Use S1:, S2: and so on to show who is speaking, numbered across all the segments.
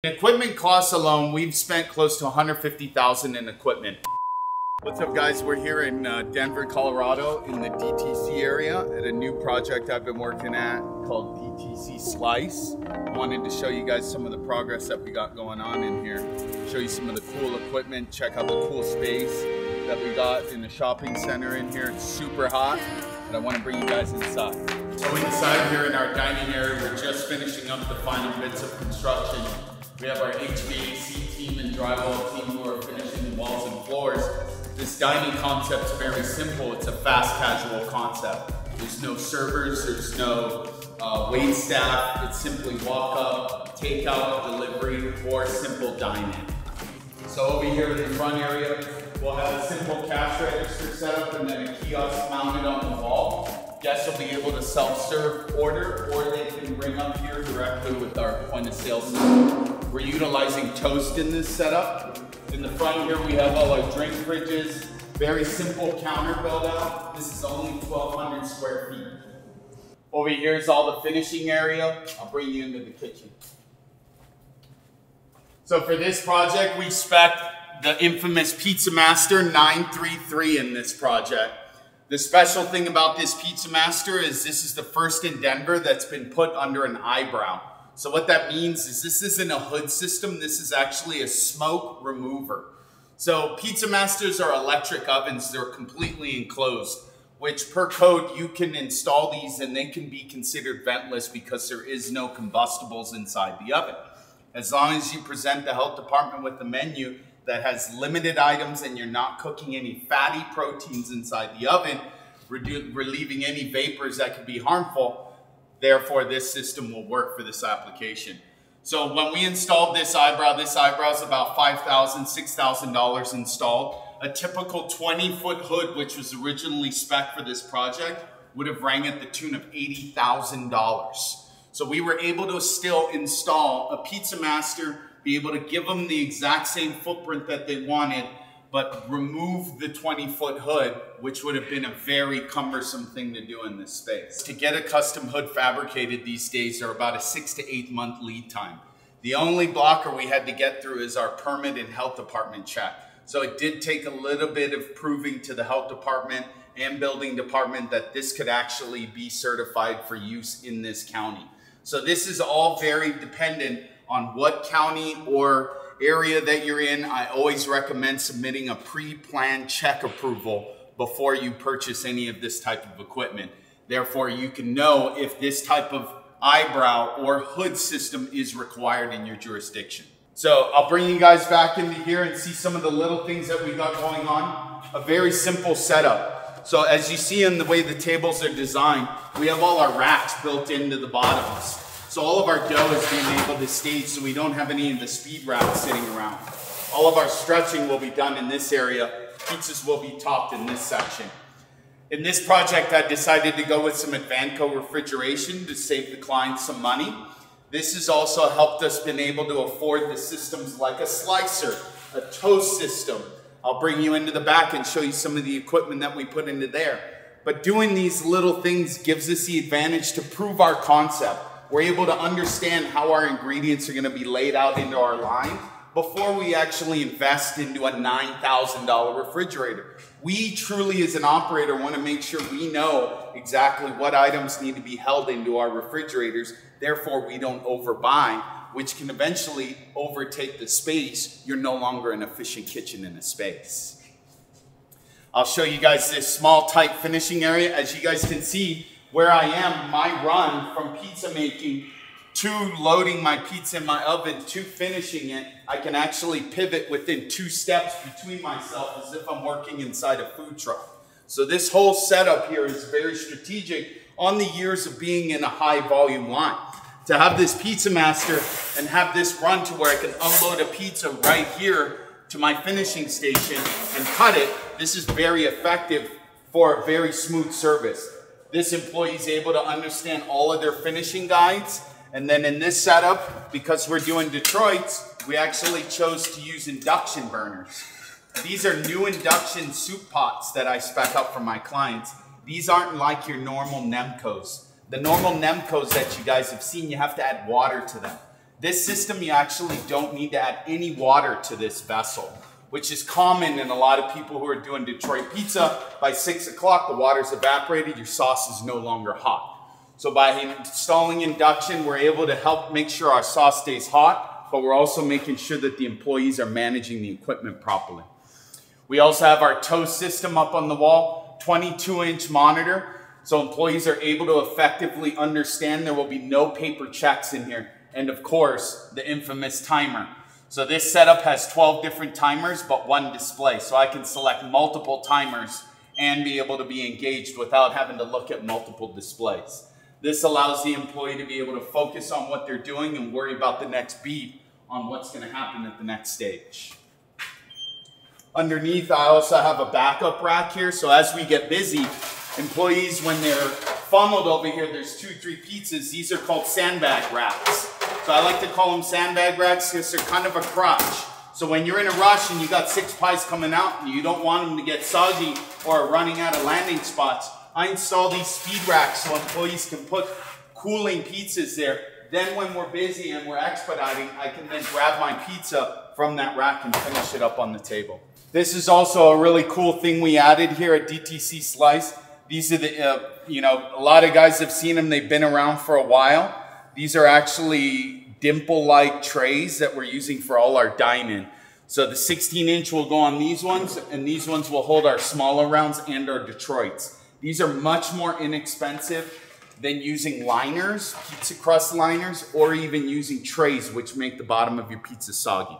S1: In equipment costs alone, we've spent close to $150,000 in equipment. What's up, guys? We're here in Denver, Colorado in the DTC area at a new project I've been working at called DTC Slice. I wanted to show you guys some of the progress that we got going on in here. Show you some of the cool equipment, check out the cool space that we got in the shopping center in here. It's super hot, and I want to bring you guys inside. So inside here in our dining area, we're just finishing up the final bits of construction. We have our HVAC team and drywall team who are finishing the walls and floors. This dining concept's very simple. It's a fast casual concept. There's no servers, there's no wait staff. It's simply walk up, take out, delivery, or simple dine-in. So over here in the front area, we'll have a simple cash register set up and then a kiosk mounted on the wall. Guests will be able to self-serve order, or they can bring up here directly with our point of sale system. We're utilizing toast in this setup. In the front here, we have all our drink fridges. Very simple counter build out. This is only 1,200 square feet. Over here is all the finishing area. I'll bring you into the kitchen. So for this project, we spec'd the infamous PizzaMaster 933 in this project. The special thing about this PizzaMaster is this is the first in Denver that's been put under an eyebrow. So what that means is this isn't a hood system, this is actually a smoke remover. So PizzaMasters are electric ovens, they're completely enclosed, which per code you can install these and they can be considered ventless because there is no combustibles inside the oven. As long as you present the health department with a menu that has limited items and you're not cooking any fatty proteins inside the oven, relieving any vapors that could be harmful, therefore, this system will work for this application. So when we installed this eyebrow is about $5,000, $6,000 installed. A typical 20-foot hood, which was originally spec'd for this project, would have rang at the tune of $80,000. So we were able to still install a PizzaMaster, be able to give them the exact same footprint that they wanted, but remove the 20-foot hood, which would have been a very cumbersome thing to do in this space. To get a custom hood fabricated these days are about a 6 to 8 month lead time. The only blocker we had to get through is our permit and health department check. So it did take a little bit of proving to the health department and building department that this could actually be certified for use in this county. So this is all very dependent on what county or area that you're in. I always recommend submitting a pre-planned check approval before you purchase any of this type of equipment. Therefore, you can know if this type of eyebrow or hood system is required in your jurisdiction. So I'll bring you guys back into here and see some of the little things that we got going on. A very simple setup. So as you see in the way the tables are designed, we have all our racks built into the bottoms. So all of our dough is being able to stage so we don't have any of the speed racks sitting around. All of our stretching will be done in this area. Pizzas will be topped in this section. In this project, I decided to go with some Advanco refrigeration to save the client some money. This has also helped us been able to afford the systems like a slicer, a toast system. I'll bring you into the back and show you some of the equipment that we put into there. But doing these little things gives us the advantage to prove our concept. We're able to understand how our ingredients are going to be laid out into our line before we actually invest into a $9,000 refrigerator. We truly, as an operator, want to make sure we know exactly what items need to be held into our refrigerators. Therefore, we don't overbuy, which can eventually overtake the space. You're no longer an efficient kitchen in a space. I'll show you guys this small, tight finishing area. As you guys can see, where I am, my run from pizza making to loading my pizza in my oven to finishing it, I can actually pivot within 2 steps between myself as if I'm working inside a food truck. So this whole setup here is very strategic on the years of being in a high volume line. To have this PizzaMaster and have this run to where I can unload a pizza right here to my finishing station and cut it, this is very effective for a very smooth service. This employee is able to understand all of their finishing guides. And then in this setup, because we're doing Detroit's, we actually chose to use induction burners. These are new induction soup pots that I spec up for my clients. These aren't like your normal Nemcos. The normal Nemcos that you guys have seen, you have to add water to them. This system, you actually don't need to add any water to this vessel, which is common in a lot of people who are doing Detroit pizza. By 6 o'clock, the water's evaporated, your sauce is no longer hot. So by installing induction, we're able to help make sure our sauce stays hot, but we're also making sure that the employees are managing the equipment properly. We also have our toast system up on the wall, 22-inch monitor, so employees are able to effectively understand there will be no paper checks in here. And of course, the infamous timer. So this setup has 12 different timers, but one display. So I can select multiple timers and be able to be engaged without having to look at multiple displays. This allows the employee to be able to focus on what they're doing and worry about the next beat on what's going to happen at the next stage. Underneath, I also have a backup rack here. So as we get busy, employees, when they're funneled over here, there's 2, 3 pizzas. These are called sandbag racks. So I like to call them sandbag racks because they're kind of a crutch. So when you're in a rush and you got 6 pies coming out and you don't want them to get soggy or running out of landing spots, I install these speed racks so employees can put cooling pizzas there. Then when we're busy and we're expediting, I can then grab my pizza from that rack and finish it up on the table. This is also a really cool thing we added here at DTC Slice. These are the, a lot of guys have seen them. They've been around for a while. These are actually dimple-like trays that we're using for all our dine-in. So the 16-inch will go on these ones, and these ones will hold our smaller rounds and our Detroits. These are much more inexpensive than using liners, pizza crust liners, or even using trays, which make the bottom of your pizza soggy.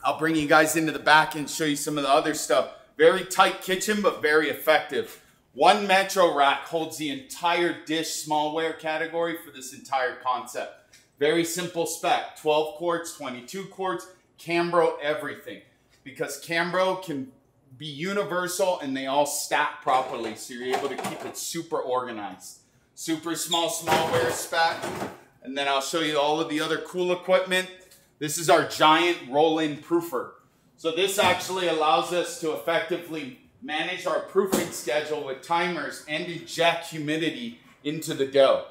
S1: I'll bring you guys into the back and show you some of the other stuff. Very tight kitchen, but very effective. One Metro rack holds the entire dish smallware category for this entire concept. Very simple spec, 12 quarts, 22 quarts, Cambro, everything. Because Cambro can be universal and they all stack properly, so you're able to keep it super organized. Super smallware spec. And then I'll show you all of the other cool equipment. This is our giant roll-in proofer. So this actually allows us to effectively manage our proofing schedule with timers and inject humidity into the dough.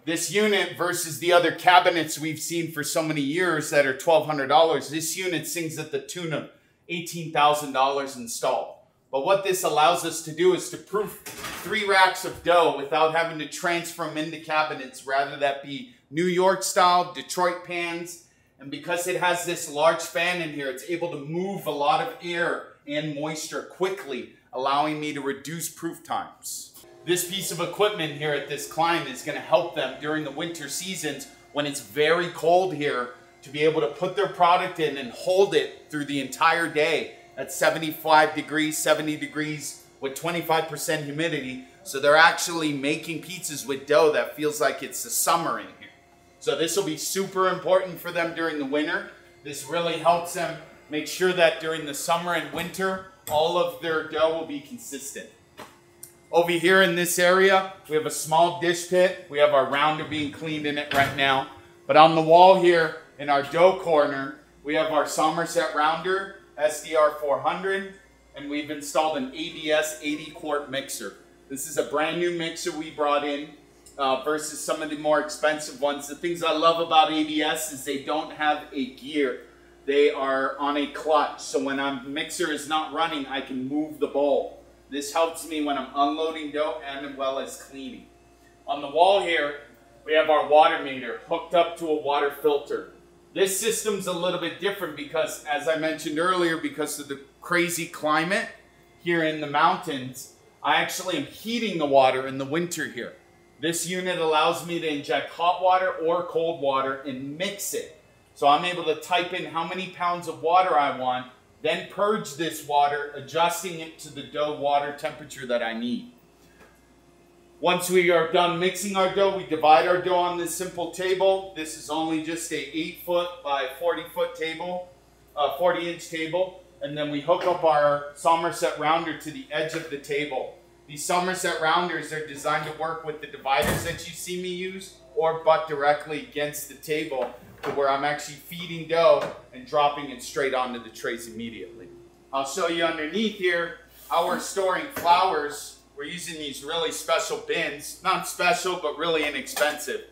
S1: This unit versus the other cabinets we've seen for so many years that are $1,200, this unit sings at the tune of $18,000 installed. But what this allows us to do is to proof 3 racks of dough without having to transfer them into cabinets, rather that be New York style, Detroit pans. And because it has this large fan in here, it's able to move a lot of air and moisture quickly, allowing me to reduce proof times. This piece of equipment here at this client is going to help them during the winter seasons when it's very cold here to be able to put their product in and hold it through the entire day at 75 degrees, 70 degrees with 25% humidity. So they're actually making pizzas with dough that feels like it's the summer in here. So this will be super important for them during the winter. This really helps them make sure that during the summer and winter, all of their dough will be consistent. Over here in this area, we have a small dish pit. We have our rounder being cleaned in it right now. But on the wall here in our dough corner, we have our Somerset rounder, SDR 400, and we've installed an ABS 80-quart mixer. This is a brand new mixer we brought in versus some of the more expensive ones. The things I love about ABS is they don't have a gear. They are on a clutch, so when our mixer is not running, I can move the bowl. This helps me when I'm unloading dough and as well as cleaning. On the wall here, we have our water meter hooked up to a water filter. This system's a little bit different because, as I mentioned earlier, because of the crazy climate here in the mountains, I actually am heating the water in the winter here. This unit allows me to inject hot water or cold water and mix it. So I'm able to type in how many pounds of water I want, then purge this water, adjusting it to the dough water temperature that I need. Once we are done mixing our dough, we divide our dough on this simple table. This is only just a 8-foot by 40-foot table, 40-inch table. And then we hook up our Somerset rounder to the edge of the table. These Somerset rounders are designed to work with the dividers that you see me use or butt directly against the table to where I'm actually feeding dough and dropping it straight onto the trays immediately. I'll show you underneath here how we're storing flours. We're using these really special bins. Not special, but really inexpensive.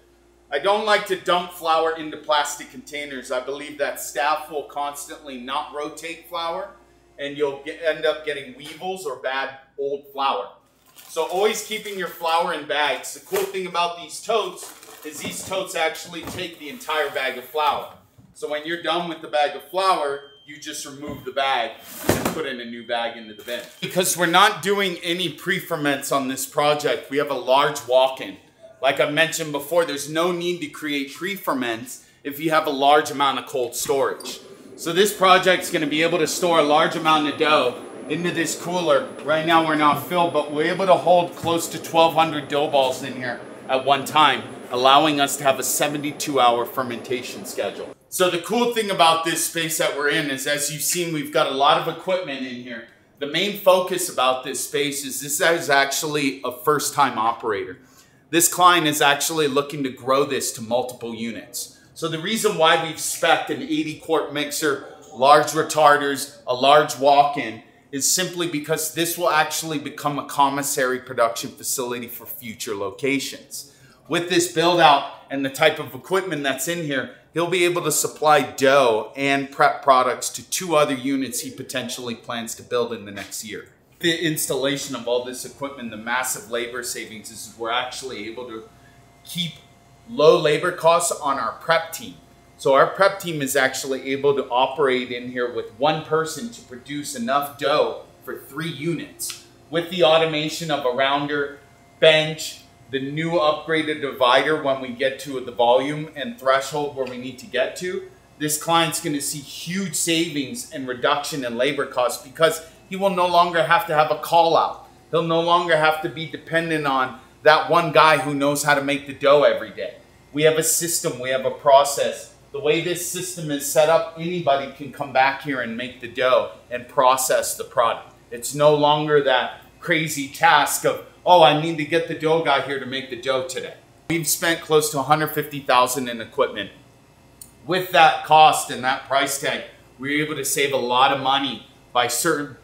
S1: I don't like to dump flour into plastic containers. I believe that staff will constantly not rotate flour, and you'll end up getting weevils or bad old flour. So always keeping your flour in bags. The cool thing about these totes is these totes actually take the entire bag of flour. So when you're done with the bag of flour, you just remove the bag and put in a new bag into the bin. Because we're not doing any pre-ferments on this project, we have a large walk-in. Like I mentioned before, there's no need to create pre-ferments if you have a large amount of cold storage. So this project's gonna be able to store a large amount of dough into this cooler. Right now we're not filled, but we're able to hold close to 1,200 dough balls in here at one time, allowing us to have a 72-hour fermentation schedule. So the cool thing about this space that we're in is, as you've seen, we've got a lot of equipment in here. The main focus about this space is this is actually a first-time operator. This client is actually looking to grow this to multiple units. So the reason why we've spec'd an 80-quart mixer, large retarders, a large walk-in, is simply because this will actually become a commissary production facility for future locations. With this build out and the type of equipment that's in here, he'll be able to supply dough and prep products to 2 other units he potentially plans to build in the next year. The installation of all this equipment, the massive labor savings, is we're actually able to keep low labor costs on our prep team. So our prep team is actually able to operate in here with 1 person to produce enough dough for 3 units. With the automation of a rounder, bench, the new upgraded divider when we get to the volume and threshold where we need to get to, this client's going to see huge savings and reduction in labor costs because he will no longer have to have a call out. He'll no longer have to be dependent on that one guy who knows how to make the dough every day. We have a system, we have a process. The way this system is set up, anybody can come back here and make the dough and process the product. It's no longer that crazy task of, oh, I need to get the dough guy here to make the dough today. We've spent close to $150,000 in equipment. With that cost and that price tag, we're able to save a lot of money by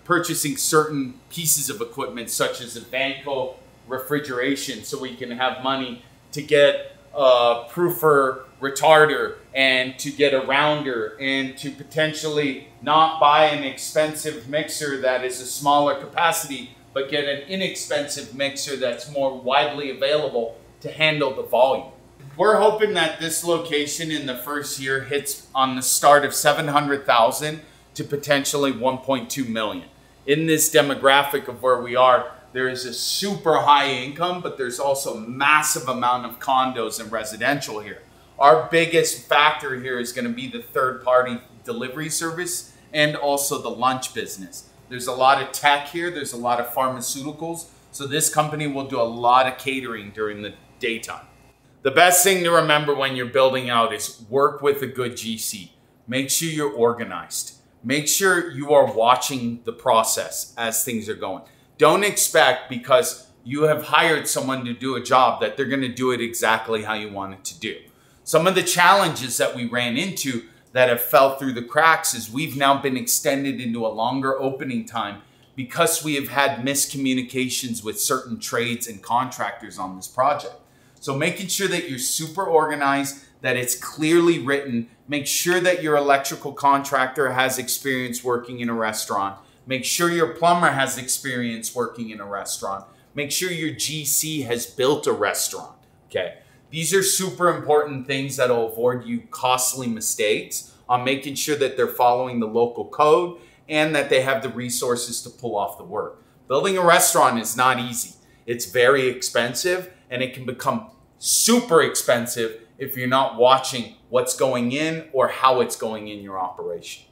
S1: purchasing certain pieces of equipment, such as a Vanco refrigeration, so we can have money to get a proofer retarder and to get a rounder and to potentially not buy an expensive mixer that is a smaller capacity, but get an inexpensive mixer that's more widely available to handle the volume. We're hoping that this location in the first year hits on the start of 700,000 to potentially 1.2 million. In this demographic of where we are, there is a super high income, but there's also a massive amount of condos and residential here. Our biggest factor here is going to be the third-party delivery service and also the lunch business. There's a lot of tech here, there's a lot of pharmaceuticals, so this company will do a lot of catering during the daytime. The best thing to remember when you're building out is work with a good GC. Make sure you're organized. Make sure you are watching the process as things are going. Don't expect, because you have hired someone to do a job, that they're going to do it exactly how you want it to do. Some of the challenges that we ran into that have fell through the cracks is we've now been extended into a longer opening time because we have had miscommunications with certain trades and contractors on this project. So making sure that you're super organized, that it's clearly written, make sure that your electrical contractor has experience working in a restaurant, make sure your plumber has experience working in a restaurant, make sure your GC has built a restaurant, okay? These are super important things that will avoid you costly mistakes on making sure that they're following the local code and that they have the resources to pull off the work. Building a restaurant is not easy. It's very expensive, and it can become super expensive if you're not watching what's going in or how it's going in your operation.